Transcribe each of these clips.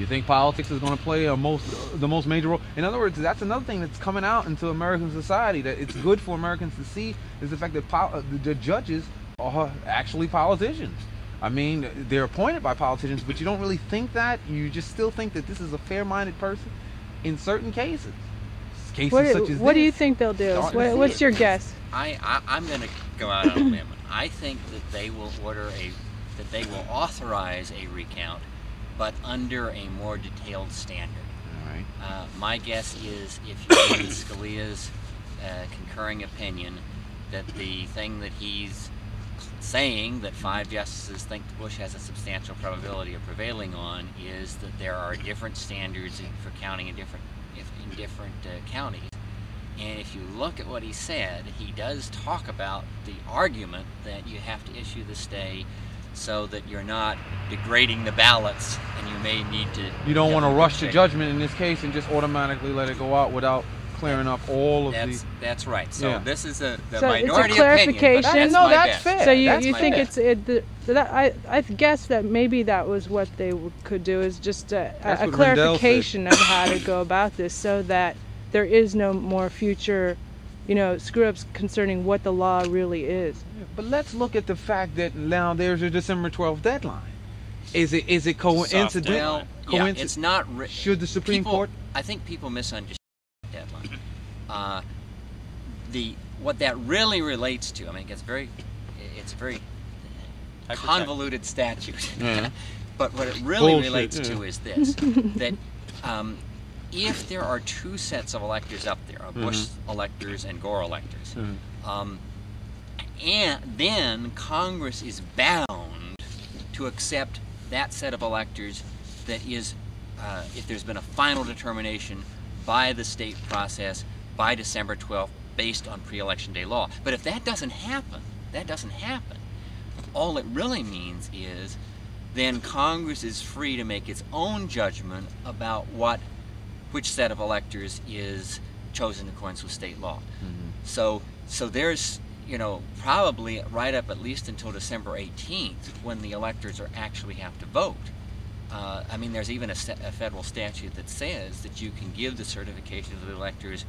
You think politics is going to play the most major role? In other words, that's another thing that's coming out into American society that it's good for Americans to see, is the fact that the judges are actually politicians. I mean, they're appointed by politicians, but you don't really think that. You just still think that this is a fair-minded person in certain cases. What do you think they'll do? What's your guess? I'm going to go out on a limb. I think that they will authorize a recount, but under a more detailed standard. All right. My guess is, if you read Scalia's concurring opinion, that the thing that he's saying that 5 justices think Bush has a substantial probability of prevailing on is that there are different standards for counting in different counties. And if you look at what he said, he does talk about the argument that you have to issue the stay so that you're not degrading the ballots, and you may need to... You don't want to rush to judgment in this case and just automatically let it go out without clearing up all of the... That's right. So this is the so minority it's a clarification. opinion, but that's fair. So you think I guess that maybe that was what they could do, is just a clarification of how to go about this, so that there is no more future, screw-ups concerning what the law really is. But let's look at the fact that now there's a December 12th deadline. Is it coincidental? Well, it's not. Should the Supreme Court? I think people misunderstand the deadline. What that really relates to, I mean, it's a very convoluted statute. Yeah. But what it really relates to is this: that if there are 2 sets of electors up there, Bush electors and Gore electors, and then Congress is bound to accept that set of electors that is, if there's been a final determination by the state process by December 12th based on pre-election day law. But if that doesn't happen, all it really means is then Congress is free to make its own judgment about which set of electors is chosen in accordance with state law. So there's, probably right up at least until December 18th when the electors actually have to vote. I mean, there's even a federal statute that says that you can give the certification to the electors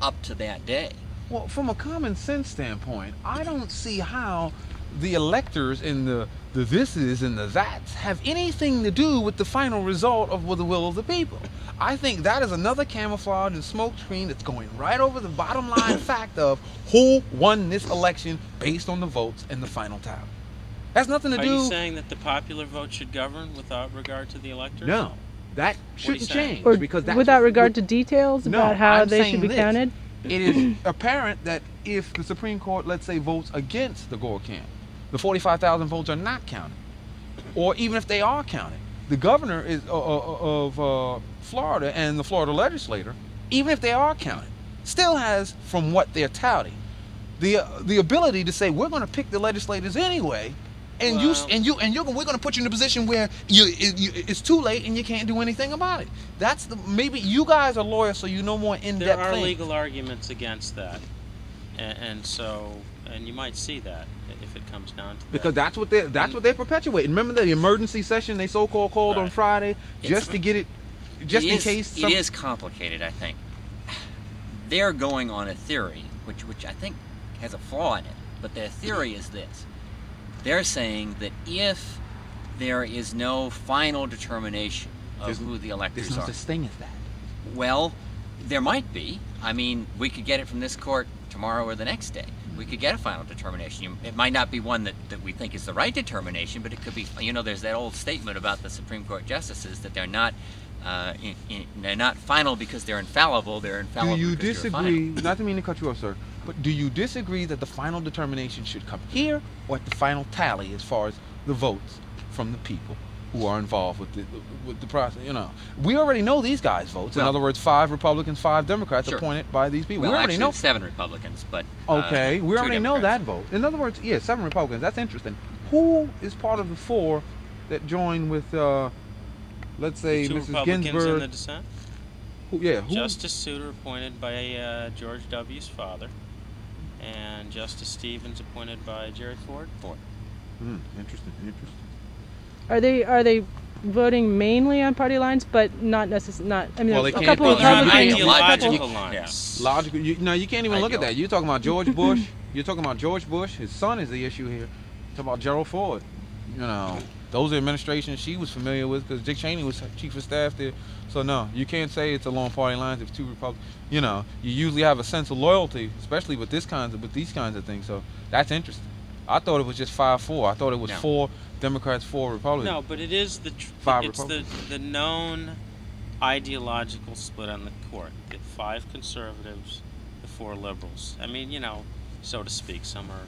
up to that day. Well, from a common sense standpoint, I don't see how the electors and the thises and the that's have anything to do with the final result of the will of the people. I think that is another camouflage and smokescreen that's going right over the bottom line fact of who won this election based on the votes and the final tally. That's nothing to do... Are you saying that the popular vote should govern without regard to the electors? No, that shouldn't change. Or because without regard to details about how they should be counted? It is apparent that if the Supreme Court, let's say, votes against the Gore camp, the 45,000 votes are not counted. Or even if they are counted, the governor of Florida and the Florida legislator, even if they are counted, still has, from what they're touting, the ability to say, we're going to pick the legislators anyway, and we're going to put you in a position where it's too late and you can't do anything about it. Maybe you guys are lawyers, so you know more in-depth things. There are legal arguments against that, and you might see that if it comes down to that. Because that's what they're perpetuating. Remember the emergency session they so-called called on Friday just to get it, in case. It is complicated, I think. They're going on a theory, which I think has a flaw in it, but their theory is this. They're saying that if there is no final determination of who the electors are... There's no such thing as that. Well, there might be. I mean, we could get it from this court tomorrow or the next day. We could get a final determination. It might not be one that we think is the right determination, but it could be, there's that old statement about the Supreme Court justices that they're not final because they're infallible, they're infallible because they're final. Do you disagree, not to mean to cut you off, sir, but do you disagree that the final determination should come here or at the final tally as far as the votes from the people who are involved with the process? We already know these guys' votes. In other words, 5 Republicans, 5 Democrats appointed by these people. Well, we already know 7 Republicans, but okay, we already know that Democrats. vote. In other words, 7 Republicans. That's interesting. Who is part of the 4 that joined with, let's say, the 2 Mrs. Republicans Ginsburg? in the dissent? Who? Justice Souter appointed by George W.'s father, and Justice Stevens appointed by Jerry Ford. Interesting. Are they voting mainly on party lines, but not necessarily. Not. I mean, Well, a they couple of can't- Republicans. ideological Yeah. lines. Logical. No, you can't even look at that. You're talking about George Bush. You're talking about George Bush. His son is the issue here. You're talking about Gerald Ford. You know, those are administrations she was familiar with because Dick Cheney was chief of staff there. So no, you can't say it's along party lines if two Republicans. You know, you usually have a sense of loyalty, especially with these kinds of things. So that's interesting. I thought it was just 5-4. I thought it was 4 Democrats, 4 Republicans. No, but it is the known ideological split on the court. The 5 conservatives, the 4 liberals. I mean, you know, so to speak. Some are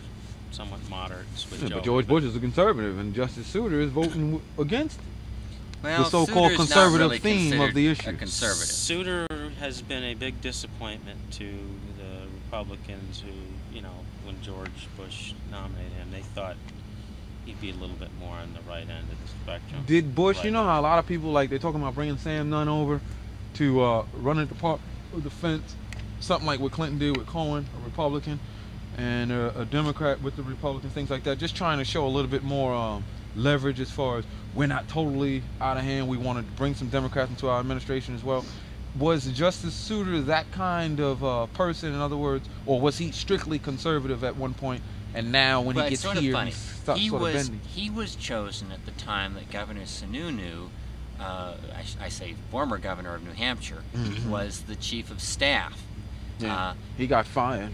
somewhat moderate. But George Bush is a conservative, and Justice Souter is voting against Well, the so-called Souter's not conservative really theme of the issue. a conservative. Souter has been a big disappointment to the Republicans who, you know, when George Bush nominated him, they thought he'd be a little bit more on the right end of the spectrum. Did Bush, Right. you know how a lot of people, like, they're talking about bringing Sam Nunn over to run at the Department of Defense, something like what Clinton did with Cohen, a Republican, and a Democrat with the Republicans, things like that, just trying to show a little bit more leverage as far as we're not totally out of hand. We want to bring some Democrats into our administration as well. Was Justice Souter that kind of person, in other words, or was he strictly conservative at one point, and now when Well, he it's gets sort here, of funny. he starts He sort of was bending? he was chosen at the time that Governor Sununu, I say former governor of New Hampshire, was the chief of staff. Yeah. He got fired,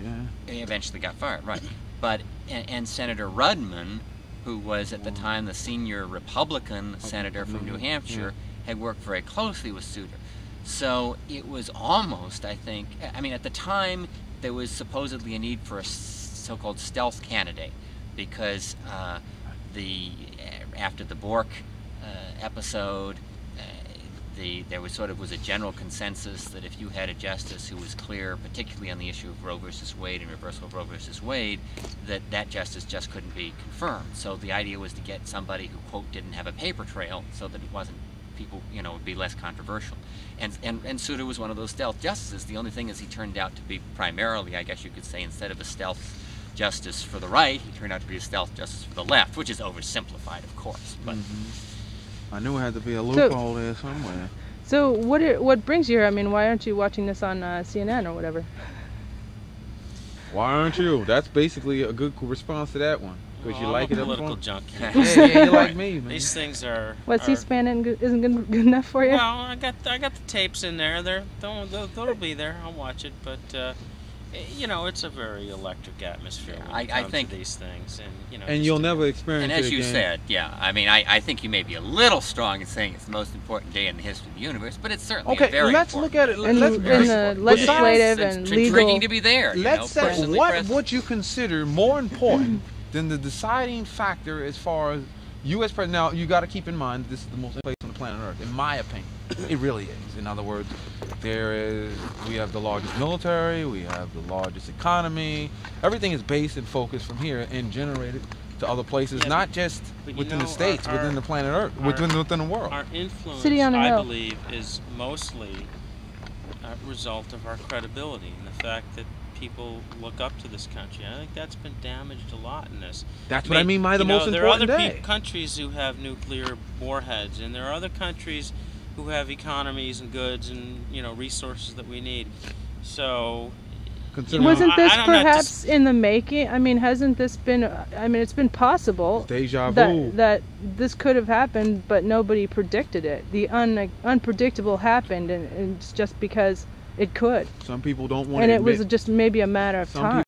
He eventually got fired, right? But and Senator Rudman, who was at the time the senior Republican senator from New Hampshire, had worked very closely with Souter. So it was almost, I think, I mean, at the time there was supposedly a need for a so-called stealth candidate because after the Bork episode, there was a general consensus that if you had a justice who was clear, particularly on the issue of Roe versus Wade and reversal of Roe versus Wade, that justice just couldn't be confirmed. So the idea was to get somebody who, quote, didn't have a paper trail so that it wasn't, people, you know, would be less controversial. And Souter was one of those stealth justices. The only thing is he turned out to be primarily, I guess you could say, instead of a stealth justice for the right, he turned out to be a stealth justice for the left, which is oversimplified, of course. But I knew it had to be a loophole there somewhere. So what brings you here? I mean, why aren't you watching this on CNN or whatever? Why aren't you? That's basically a good response to that one. Because you like I'm it a up political front. junkie. Yeah, you like me, man. These things are. What, C-SPAN isn't good enough for you? Well, I got the tapes in there. They'll be there. I'll watch it, but you know, it's a very electric atmosphere when it comes to these things, and you know. And you'll never experience it and as you again. said, yeah, I mean, I think you may be a little strong in saying it's the most important day in the history of the universe, but it's certainly a very let's important look at it. In Let's the legislative it's and intriguing legal. to be there. Let's say personally what present. would you consider more important than the deciding factor as far as U.S. president? Now you got to keep in mind this is the most place on the planet Earth, in my opinion. It really is. In other words, we have the largest military, we have the largest economy. Everything is based and focused from here and generated to other places, Yeah, not just but within the know, states, within the planet Earth, within the world. Our influence, City on a I hill. believe, is mostly a result of our credibility and the fact that people look up to this country. I think that's been damaged a lot in this. That's what I mean by the most important there are other day. countries who have nuclear warheads, and there are other countries who have economies and goods and, you know, resources that we need. So, you know, Wasn't this I'm not perhaps in the making? I mean, hasn't this been? I mean, it's been possible Deja vu. that this could have happened, but nobody predicted it. The unpredictable happened, and it's just because it could. Some people don't want And to it was admit- just maybe a matter of Some time.